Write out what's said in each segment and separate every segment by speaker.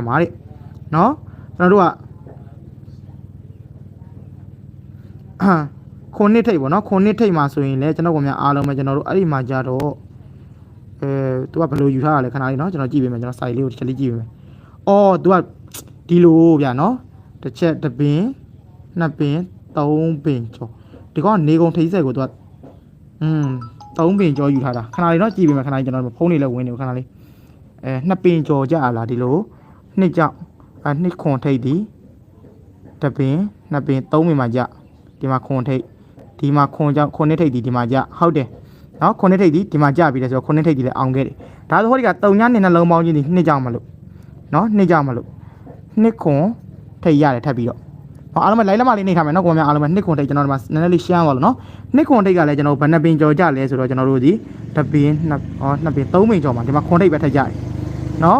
Speaker 1: မှာတဲ့နော်ကျွန်တော်တို့ကခုနှစ်ထိပ်ပေါ့နော်ခုနှစ်ထိပ်မှာဆိုရင်လည်းကျွန်တော်ကများအားလုံးပဲကျွန်တော်တို့အဲ့ဒီမှာကြတော့သူကဘယ်လိုယူထားတာလဲခဏလေးနော်ကျွန်တော်ကြည့်ပေးမယ်ကျွန်တော် site လေးကိုတစ်ချက်လေးကြည့်ပေးမယ်အော်သူကဒီလိုဗျာနော်တစ်ချက်တစ်ပင်နှစ်ပင်သုံးပင်ကျော်ဒီကောင်ကနေကုန်ထိပ်ဆက်ကိုသူကသုံးပင်ကျော်ယူထားတာခဏလေးနော်ကြည့်ပေးမယ်ခဏလေးကျွန်တော်ဖုန်းလေးလည်းဝင်နေခဏလေးနှစ်ပင်ကျော်ကြလားဒီလိုနှစ်ကြောက်နှစ်ခွန်ထိပ်ဒီတပင်နှစ်ပင်သုံးပင်မှာကြဒီမှာခွန်ထိပ်ဒီမှာခွန်ကြောင့်ခွန်နှစ်ထိပ်ဒီမှာကြဟုတ်တယ်နော်ခွန်နှစ်ထိပ်ဒီမှာကြပြီလေဆိုတော့ခွန်နှစ်ထိပ်ဒီလည်းအောင်ခဲ့တယ်ဒါဆိုဟောဒီက3ညနဲ့နှလုံးပေါင်းချင်းဒီနှစ်ကြောက်မလို့နော်နှစ်ကြောက်မလို့နှစ်ခွန်ထိပ်ရတယ်ထပ်ပြီးတော့အားလုံးပဲလိုက်လက်မလေးနေထားမယ်နော်ကိုများအားလုံးပဲနှစ်ခွန်ထိပ်ကျွန်တော်ဒီမှာနည်းနည်းလေးရှင်းသွားလို့နော်နှစ်ခွန်ထိပ်ကလည်းကျွန်တော်ဘယ်နှပင်ကြော်ကြလဲဆိုတော့ကျွန်တော်တို့ဒီတပင်နှစ်ပင်သုံးပင်ကြော်မှာဒီမှာခွန်ထိပ်ပဲထပ်ကြတယ်နော်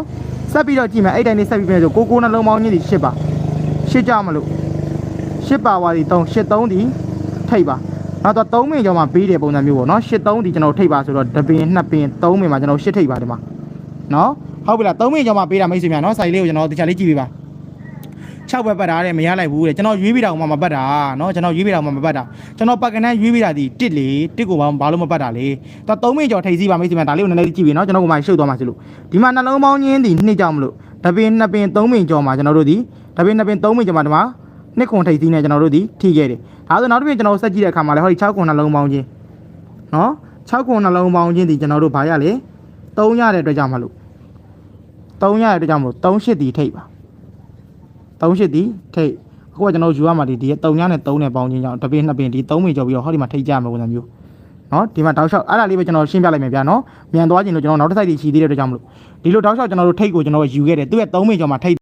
Speaker 1: ဆက်ပြီးတော့ကြည့်မယ်အဲ့တိုင်းလေးဆက်ပြီးပြန်ဆိုကိုနှလုံးပေါင်းချင်းဒီ8ပါ8ကြောက်မလို့8ပါဝါဒီ3 8 3ဒီထိပ်ပါနောက်တော့3ပင်ကျော်မှာပေးတယ်ပုံစံမျိုးပေါ့နော်8 3ဒီကျွန်တော်ထိပ်ပါဆိုတော့တပင်2ပင်3ပင်မှာကျွန်တော်8ထိပ်ပါဒီမှာနော်ဟုတ်ပြီလား3ပင်ကျော်မှာပေးတာမိတ်ဆွေများနော်စိုက်လေးကိုကျွန်တော်တခြားလေးကြည့်ပေးပါ6ပဲပတ်တာတဲ့မရလိုက်ဘူးတဲ့ကျွန်တော်ရွေးပြီးတာမှမပတ်တာနော်ကျွန်တော်ရွေးပြီးတာမှမပတ်တာကျွန်တော်ပတ်ကနန်းရွေးပြီးတာဒီ1လေ1ကိုဘာလို့မပတ်တာလဲတော့3ပင်ကျော်ထိပ်စီးပါမိတ်ဆွေများဒါလေးကိုနည်းနည်းလေးကြည့်ပေးနော်ကျွန်တော်ကမှရှုပ်သွားမှစီလို့ဒီမှာနှလုံးပေါင်းချင်းဒီနှစ်ကြောင်မလို့တပင်2ပင်3ပင်ကျော်မှာကျွန်တော်တို့ဒီတပင်2ပင်3ပင်ကျော်မှာဒီမှာနှစ်ခွန်ထိပ်စီးနဲ့ကျွန်တော်တို့ဒီထိခဲ့တယ်ဒါဆိုနောက်တစ်ပြင်ကျွန်တော်ဆက်ကြည့်တဲ့အခါမှာလည်းဟောဒီ6ခွန်နှလုံးပေါင်းချင်းနော်6ခွန်နှလုံးပေါင်းချင်းဒီကျွန်တော်တို့ဘာရလဲ3ရတဲ့အတွက်ကြောင့်မလို့3ရတဲ့အတွက်ကြောင့်မလို့3 8ဒီထိပ်ပါ3 8ဒီထိပ်အခုကကျွန်တော်ယူရမှာဒီ3ညနဲ့3နဲ့ပေါင်းချင်းကြောင့်တပင်2ပင်ဒီ3ပင်ကျော်ပြီးတော့ဟောဒီမှာထိပ်ကြမယ်ပုံစံမျိုးနော်ဒီမှာတောက်လျှောက်အဲ့ဒါလေးပဲကျွန်တော်ရှင်းပြလိုက်မယ်ဗျာနော်မြန်သွားခြင်းလို့ကျွန်တော်နောက်တစ်ဆိုင်တွေရှိသေးတဲ့အတွက်ကြောင့်မလို့ဒီလိုတောက်လျှောက်ကျွန်တော်တို့ထိပ်ကိုကျွန်တော်ယူခဲ့တယ်သူ့ရဲ့3ပင်ကျော်မှာထိပ်